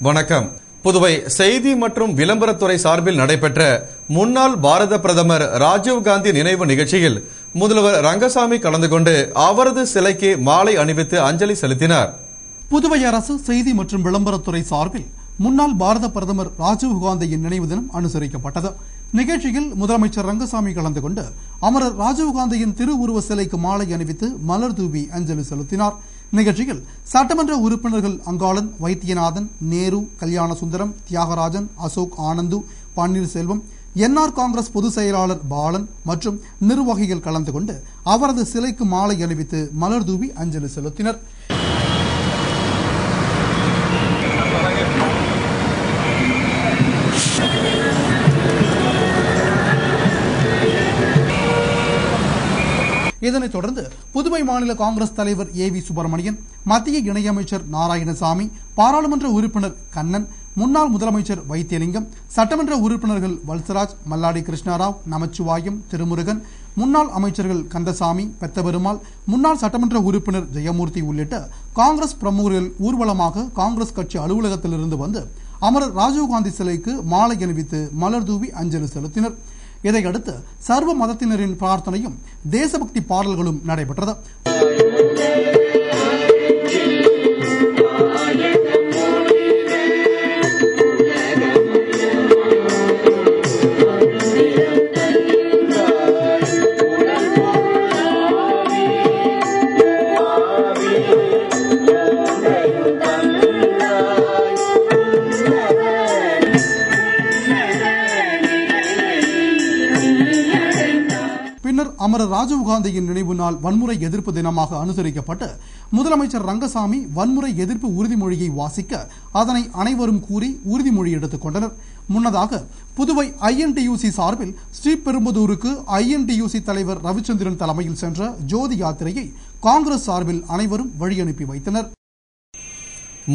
வணக்கம். புதுவை செய்தி மற்றும் விளம்பரத்துறை சார்பில் நடைபெற்ற முன்னாள் பாரத பிரதமர் ராஜீவ்காந்தி நினைவு நிகழ்ச்சியில் முதல்வர் ரங்கசாமி கலந்து கொண்டு அவரது சிலைக்கு மாலை அணிவித்து அஞ்சலி செலுத்தினார். புதுவை அரசு செய்தி மற்றும் விளம்பரத்துறை சார்பில் முன்னாள் பாரத பிரதமர் ராஜீவ்காந்தியின் நினைவு தினம் அனுசரிக்கப்பட்டது. நிகழ்ச்சியில் முதலமைச்சர் ரங்கசாமி கலந்து கொண்டு அமரர் ராஜீவ்காந்தியின் திருவுருவ சிலைக்கு மாலை அணிவித்து மலர் தூவி அஞ்சலி செலுத்தினார். நிகழ்ச்சியில் சட்டமன்ற உறுப்பினர்கள் அங்காளன், வைத்தியநாதன், நேரு, கல்யாணசுந்தரம், தியாகராஜன், அசோக் ஆனந்து, பன்னீர்செல்வம், என்ஆர் காங்கிரஸ் பொதுச் செயலாளர் பாலன் மற்றும் நிர்வாகிகள் கலந்து கொண்டு அவரது சிலைக்கு மாலை அணிவித்து மலர் தூவி அஞ்சலி செலுத்தினர். இதனைத் தொடர்ந்து புதுவை மாநில காங்கிரஸ் தலைவர் ஏ.வி. சுப்பிரமணியன், மத்திய இணையமைச்சர் நாராயணசாமி, பாராளுமன்ற உறுப்பினர் கண்ணன், முன்னாள் முதலமைச்சர் வைத்தியலிங்கம், சட்டமன்ற உறுப்பினர்கள் வல்சராஜ், மல்லாடி கிருஷ்ணராவ், நமச்சிவாயம், திருமுருகன், முன்னாள் அமைச்சர்கள் கந்தசாமி, பெத்தபெருமாள், முன்னாள் சட்டமன்ற உறுப்பினர் ஜெயமூர்த்தி உள்ளிட்ட காங்கிரஸ் பிரமுகர்கள் ஊர்வலமாக காங்கிரஸ் கட்சி அலுவலகத்திலிருந்து வந்து அமரர் ராஜீவ்காந்தி சிலைக்கு மாலை அணிவித்து மலர் தூவி அஞ்சலி செலுத்தினர். இதையடுத்து சர்வ மதத்தினரின் பிரார்த்தனையும் தேசபக்தி பாடல்களும் நடைபெற்றது. பின்னர் அமரர் ராஜீவ்காந்தியின் நினைவு நாள் வன்முறை எதிர்ப்பு தினமாக அனுசரிக்கப்பட்டு முதலமைச்சர் ரங்கசாமி வன்முறை எதிர்ப்பு உறுதிமொழியை வாசிக்க அதனை அனைவரும் கூறி உறுதிமொழி எடுத்துக் கொண்டனர். முன்னதாக புதுவை INTUC சார்பில் ஸ்ரீபெரும்புதூருக்கு INTUC தலைவர் ரவிச்சந்திரன் தலைமையில் சென்ற ஜோதி யாத்திரையை காங்கிரஸ் சார்பில் அனைவரும் வழியனுப்பி வைத்தனர்.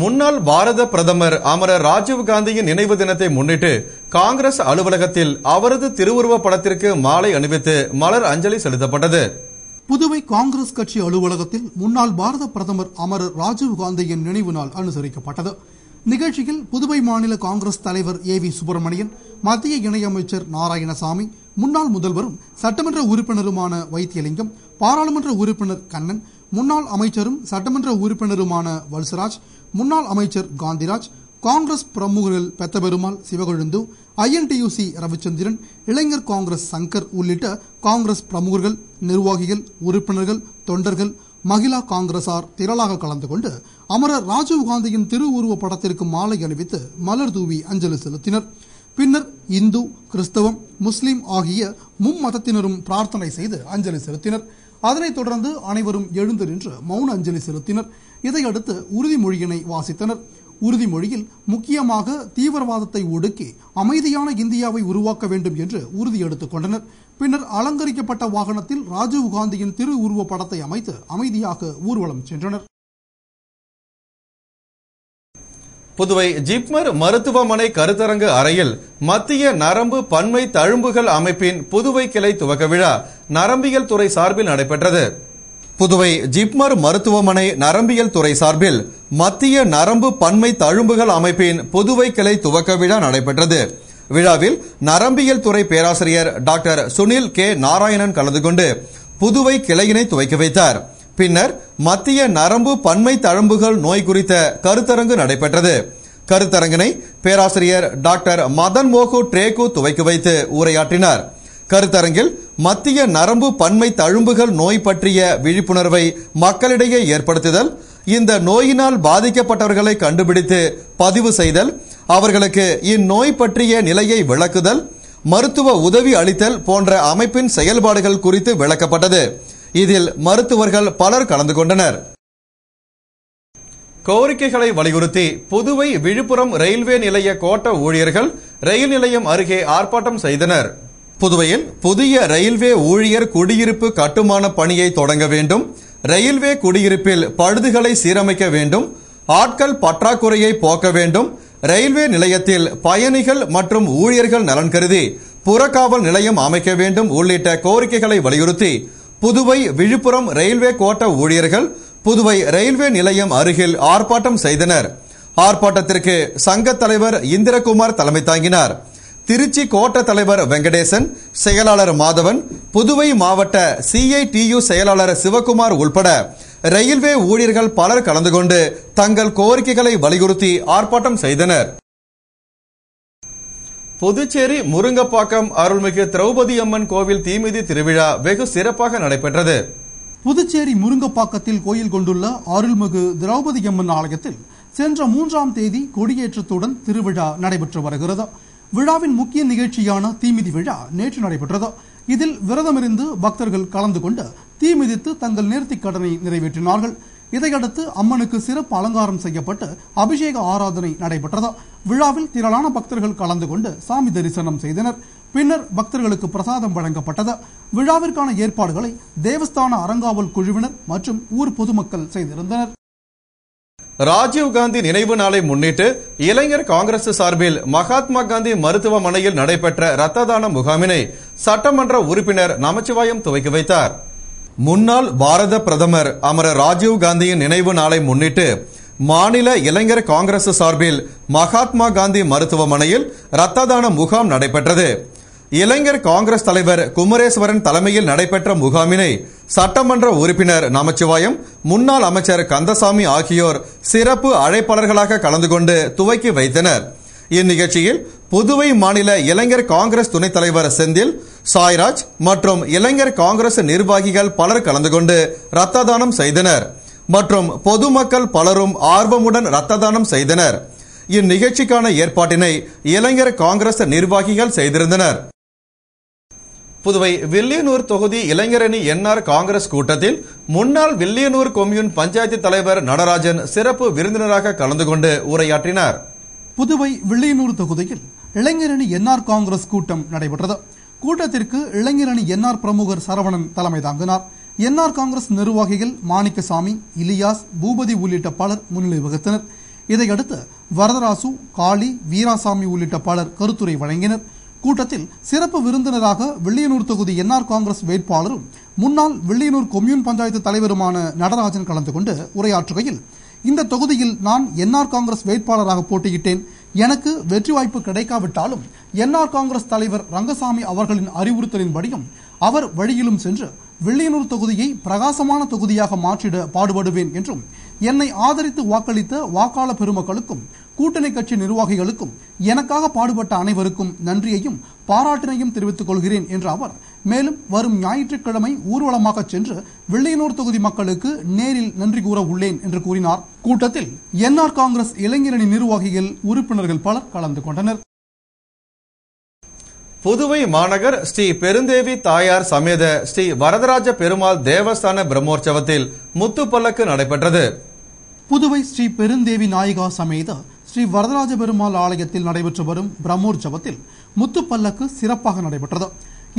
முன்னாள் பாரத பிரதமர் அமரர் ராஜீவ்காந்தியின் நினைவு தினத்தை முன்னிட்டு காங்கிரஸ் அலுவலகத்தில் அவரது திருவுருவ படத்திற்கு மாலை அணிவித்து மலர் அஞ்சலி செலுத்தப்பட்டது. புதுவை காங்கிரஸ் கட்சி அலுவலகத்தில் முன்னாள் பாரத பிரதமர் அமரர் ராஜீவ்காந்தியின் நினைவு நாள் அனுசரிக்கப்பட்டது. நிகழ்ச்சியில் புதுவை மாநில காங்கிரஸ் தலைவர் ஏ.வி. சுப்பிரமணியன், மத்திய இணையமைச்சர் நாராயணசாமி, முன்னாள் முதல்வரும் சட்டமன்ற உறுப்பினருமான வைத்தியலிங்கம், பாராளுமன்ற உறுப்பினர் கண்ணன், முன்னாள் அமைச்சரும் சட்டமன்ற உறுப்பினருமான வல்சராஜ், முன்னாள் அமைச்சர் காந்திராஜ், காங்கிரஸ் பிரமுகர்கள் பெத்தபெருமாள், சிவகொழுந்து, INTUC ரவிச்சந்திரன், இளைஞர் காங்கிரஸ் சங்கர் உள்ளிட்ட காங்கிரஸ் பிரமுகர்கள், நிர்வாகிகள், உறுப்பினர்கள், தொண்டர்கள், மகிழா காங்கிரசார் திரளாக கலந்து கொண்டு அமரர் ராஜீவ்காந்தியின் திருவுருவ படத்திற்கு மாலை அணிவித்து மலர் தூவி அஞ்சலி செலுத்தினர். பின்னர் இந்து, கிறிஸ்தவம், முஸ்லிம் ஆகிய மும்மதத்தினரும் பிரார்த்தனை செய்து அஞ்சலி செலுத்தினர். அதனைத் தொடர்ந்து அனைவரும் எழுந்து நின்று மௌன அஞ்சலி செலுத்தினர். இதையடுத்து உறுதிமொழியினை வாசித்தனர். உறுதிமொழியில் முக்கியமாக தீவிரவாதத்தை ஒடுக்கி அமைதியான இந்தியாவை உருவாக்க வேண்டும் என்று உறுதி எடுத்துக் கொண்டனர். பின்னர் அலங்கரிக்கப்பட்ட வாகனத்தில் ராஜீவ்காந்தியின் திரு உருவ படத்தை அமைத்து அமைதியாக ஊர்வலம் சென்றனர். புதுவை ஜிப்மர் மருத்துவமனை கருத்தரங்கு அறையில் மத்திய நரம்பு பன்மை தழும்புகள் அமைப்பின் புதுவை கிளை துவக்க விழா நரம்பியல் துறை சார்பில் நடைபெற்றது. புதுவை ஜிப்மர் மருத்துவமனை நரம்பியல் துறை சார்பில் மத்திய நரம்பு பன்மை தழும்புகள் அமைப்பின் புதுவை கிளை துவக்க விழா நடைபெற்றது. விழாவில் நரம்பியல் துறை பேராசிரியர் டாக்டர் சுனில் கே நாராயணன் கலந்து கொண்டு புதுவை கிளையினை துவக்கி வைத்தார். பின்னர் மத்திய நரம்பு பன்மை தழும்புகள் நோய் குறித்த கருத்தரங்கு நடைபெற்றது. கருத்தரங்கினை பேராசிரியர் டாக்டர் மதன் மோகு ட்ரேகு துவக்கி வைத்து உரையாற்றினார். கருத்தரங்கில் மத்திய நரம்பு பன்மை தழும்புகள் நோய் பற்றிய விழிப்புணர்வை மக்களிடையே ஏற்படுத்துதல், இந்த நோயினால் பாதிக்கப்பட்டவர்களை கண்டுபிடித்து பதிவு செய்தல், அவர்களுக்கு இந்நோய் பற்றிய நிலையை விளக்குதல், மருத்துவ உதவி அளித்தல் போன்ற அமைப்பின் செயல்பாடுகள் குறித்து விளக்கப்பட்டது. இதில் மருத்துவர்கள் பலர் கலந்து கொண்டனர். கோரிக்கைகளை வலியுறுத்தி புதுவை விழுப்புரம் ரயில்வே நிலைய கோட்ட ஊழியர்கள் ரயில் நிலையம் அருகே ஆர்ப்பாட்டம் செய்தனர். புதுவையில் புதிய ரயில்வே ஊழியர் குடியிருப்பு கட்டுமான பணியை தொடங்க வேண்டும், ரயில்வே குடியிருப்பில் பழுதுகளை சீரமைக்க வேண்டும், ஆட்கள் பற்றாக்குறையை போக்க வேண்டும், ரயில்வே நிலையத்தில் பயணிகள் மற்றும் ஊழியர்கள் நலன் கருதி புறக்காவல் நிலையம் அமைக்க வேண்டும் உள்ளிட்ட கோரிக்கைகளை வலியுறுத்தி புதுவை விழுப்புரம் ரயில்வே கோட்ட ஊழியர்கள் புதுவை ரயில்வே நிலையம் அருகில் ஆர்ப்பாட்டம் செய்தனர். ஆர்ப்பாட்டத்திற்கு சங்க தலைவர் இந்திரகுமார் தலைமை தாங்கினார். திருச்சி கோட்ட தலைவர் வெங்கடேசன், செயலாளர் மாதவன், புதுவை மாவட்ட CITU செயலாளர் சிவகுமார் உள்பட ரயில்வே ஊழியர்கள் பலர் கலந்து கொண்டு தங்கள் கோரிக்கைகளை வலியுறுத்தி ஆர்ப்பாட்டம் செய்தனர். புதுச்சேரி முருங்கப்பாக்கம் அருள்மிகு திரௌபதி அம்மன் கோவில் தீமிதி திருவிழா வெகு சிறப்பாக நடைபெற்றது. புதுச்சேரி முருங்கப்பாக்கத்தில் கோயில் கொண்டுள்ள அருள்மிகு திரௌபதி அம்மன் ஆலயத்தில் சென்ற 3ஆம் தேதி கொடியேற்றத்துடன் திருவிழா நடைபெற்று வருகிறது. விழாவின் முக்கிய நிகழ்ச்சியான தீமிதி விழா நேற்று நடைபெற்றது. இதில் விரதமிருந்து பக்தர்கள் கலந்து கொண்டு தீமிதித்து தங்கள் நேர்த்திக் கடனை நிறைவேற்றினார்கள். இதையடுத்து அம்மனுக்கு சிறப்பு அலங்காரம் செய்யப்பட்டு அபிஷேக ஆராதனை நடைபெற்றது. விழாவில் திரளான பக்தர்கள் கலந்து கொண்டு சாமி தரிசனம் செய்தனர். பின்னர் பக்தர்களுக்கு பிரசாதம் வழங்கப்பட்டது. விழாவிற்கான ஏற்பாடுகளை தேவஸ்தான அறங்காவல் குழுவினர் மற்றும் ஊர் பொதுமக்கள் செய்திருந்தனர். ராஜீவ்காந்தி நினைவு நாளை முன்னிட்டு இளைஞர் காங்கிரஸ் சார்பில் மகாத்மா காந்தி மருத்துவமனையில் நடைபெற்ற இரத்த தான முகாமினை சட்டமன்ற உறுப்பினர் நமச்சிவாயம் துவக்கி வைத்தார். முன்னாள் பாரத பிரதமர் அமரர் ராஜீவ்காந்தியின் நினைவு நாளை முன்னிட்டு மாநில இளைஞர் காங்கிரஸ் சார்பில் மகாத்மா காந்தி மருத்துவமனையில் இரத்த தான முகாம் நடைபெற்றது. இளைஞர் காங்கிரஸ் தலைவர் குமரேஸ்வரன் தலைமையில் நடைபெற்ற முகாமினை சட்டமன்ற உறுப்பினர் நமச்சிவாயம், முன்னாள் அமைச்சர் கந்தசாமி ஆகியோர் சிறப்பு அழைப்பாளர்களாக கலந்து கொண்டு துவக்கி வைத்தனர். இந்நிகழ்ச்சியில் புதுவை மாநில இளைஞர் காங்கிரஸ் துணைத் தலைவர் செந்தில், சாய்ராஜ் மற்றும் இளைஞர் காங்கிரஸ் நிர்வாகிகள் பலர் கலந்து கொண்டு இரத்த தானம் செய்தனர் மற்றும் பொதுமக்கள் பலரும் ஆர்வமுடன் இரத்த தானம் செய்தனர். இந்நிகழ்ச்சிக்கான ஏற்பாட்டினை இளைஞர் காங்கிரஸ் நிர்வாகிகள் செய்திருந்தனர். புதுவை வில்லியனூர் தொகுதி இளைஞரணி NR காங்கிரஸ் கூட்டத்தில் முன்னாள் வில்லியனூர் கொம்யூன் பஞ்சாயத்து தலைவர் நடராஜன் சிறப்பு விருந்தினராக கலந்து கொண்டு உரையாற்றினார். புதுவை வில்லியனூர் தொகுதியில் இளைஞரணி NR காங்கிரஸ் கூட்டம் நடைபெற்றது. கூட்டத்திற்கு இளைஞரணி NR பிரமுகர் சரவணன் தலைமை தாங்கினார். NR காங்கிரஸ் நிர்வாகிகள் மாணிக்கசாமி, இலியாஸ், பூபதி உள்ளிட்ட பலர் முன்னிலை வகித்தனர். இதையடுத்து வரதராசு, காளி, வீராசாமி உள்ளிட்ட பலர் கருத்துரை வழங்கினர். கூட்டத்தில் சிறப்பு விருந்தினராக வில்லியனூர் தொகுதி NR காங்கிரஸ் வேட்பாளரும் முன்னாள் வில்லியனூர் கொம்யூன் பஞ்சாயத்து தலைவருமான நடராஜன் கலந்து கொண்டு உரையாற்றுகையில், இந்த தொகுதியில் நான் NR காங்கிரஸ் வேட்பாளராக போட்டியிட்டேன். எனக்கு வெற்றி வாய்ப்பு கிடைக்காவிட்டாலும் NR காங்கிரஸ் தலைவர் ரங்கசாமி அவர்களின் அறிவுறுத்தலின்படியும் அவர் வழியிலும் சென்று வில்லியனூர் தொகுதியை பிரகாசமான தொகுதியாக மாற்றிட பாடுபடுவேன் என்றும், என்னை ஆதரித்து வாக்களித்த வாக்காளர் பெருமக்களுக்கும் கூட்டணி கட்சி நிர்வாகிகளுக்கும் எனக்காக பாடுபட்ட அனைவருக்கும் நன்றியையும் பாராட்டினையும் தெரிவித்துக் கொள்கிறேன் என்ற அவர் மேலும் வரும் ஞாயிற்றுக்கிழமை ஊர்வலமாக சென்று வில்லியனூர் தொகுதி மக்களுக்கு நேரில் நன்றி கூற உள்ளேன் என்று கூறினார். கூட்டத்தில் NR காங்கிரஸ் இளைஞரணி நிர்வாகிகள், உறுப்பினர்கள் பலர் கலந்து கொண்டனர். புதுவை மாநகர் ஸ்ரீ பெருந்தேவி தாயார் சமேத ஸ்ரீ வரதராஜ பெருமாள் தேவஸ்தான பிரம்மோற்சவத்தில் முத்துப்பல்லக்கு நடைபெற்றது. புதுவை ஸ்ரீ பெருந்தேவி நாயகா சமேத ஸ்ரீ வரதராஜ பெருமாள் ஆலயத்தில் நடைபெற்று வரும் பிரம்மோற்சவத்தில் முத்துப்பல்லக்கு சிறப்பாக நடைபெற்றது.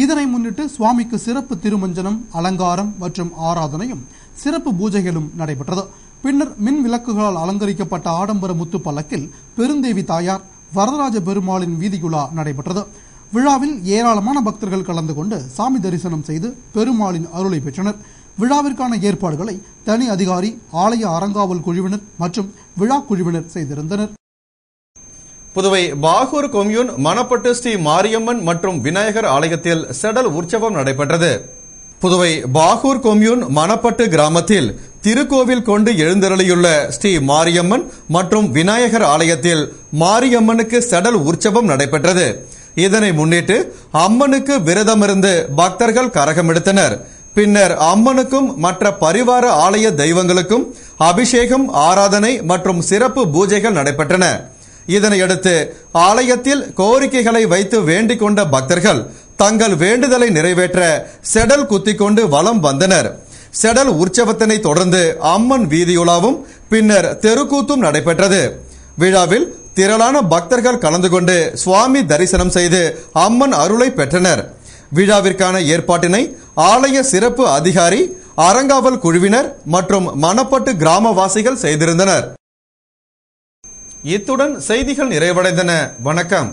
இதனை முன்னிட்டு சுவாமிக்கு சிறப்பு திருமஞ்சனம், அலங்காரம் மற்றும் ஆராதனையும் சிறப்பு பூஜைகளும் நடைபெற்றது. பின்னர் மின் விளக்குகளால் அலங்கரிக்கப்பட்ட ஆடம்பர முத்துப்பல்லக்கில் பெருந்தேவி தாயார், வரதராஜ பெருமாளின் வீதியுலா நடைபெற்றது. விழாவில் ஏராளமான பக்தர்கள் கலந்து கொண்டு சாமி தரிசனம் செய்து பெருமாளின் அருளை பெற்றனர். விழாவிற்கான ஏற்பாடுகளை தனி அதிகாரி, ஆலய அறங்காவல் குழுவினர் மற்றும் விழா குழுவினர் செய்திருந்தனர். புதுவை பாகூர் கொம்யூன் மணப்பட்டு ஸ்ரீ மாரியம்மன் மற்றும் விநாயகர் ஆலயத்தில் செடல் உற்சவம் நடைபெற்றது. புதுவை பாகூர் கொம்யூன் மணப்பட்டு கிராமத்தில் திருக்கோவில் கொண்டு எழுந்தருளியுள்ள ஸ்ரீ மாரியம்மன் மற்றும் விநாயகர் ஆலயத்தில் மாரியம்மனுக்கு செடல் உற்சவம் நடைபெற்றது. இதனை முன்னிட்டு அம்மனுக்கு விரதமிருந்து பக்தர்கள் கரகம் எடுத்தனர். பின்னர் அம்மனுக்கும் மற்ற பரிவார ஆலய தெய்வங்களுக்கும் அபிஷேகம், ஆராதனை மற்றும் சிறப்பு பூஜைகள் நடைபெற்றன. இதனையடுத்து ஆலயத்தில் கோரிக்கைகளை வைத்து வேண்டிக் கொண்ட பக்தர்கள் தங்கள் வேண்டுதலை நிறைவேற்ற செடல் குத்திக்கொண்டு வலம் வந்தனர். செடல் உற்சவத்தினை தொடர்ந்து அம்மன் வீதியுலாவும் பின்னர் தெருக்கூத்தும் நடைபெற்றது. விழாவில் திரளான பக்தர்கள் கலந்து கொண்டு சுவாமி தரிசனம் செய்து அம்மன் அருளை பெற்றனர். விழாவிற்கான ஏற்பாட்டினை ஆலய சிறப்பு அதிகாரி, அறங்காவல் குழுவினர் மற்றும் மணப்பட்டு கிராமவாசிகள் செய்திருந்தனர். இத்துடன் செய்திகள் நிறைவடைந்தன. வணக்கம்.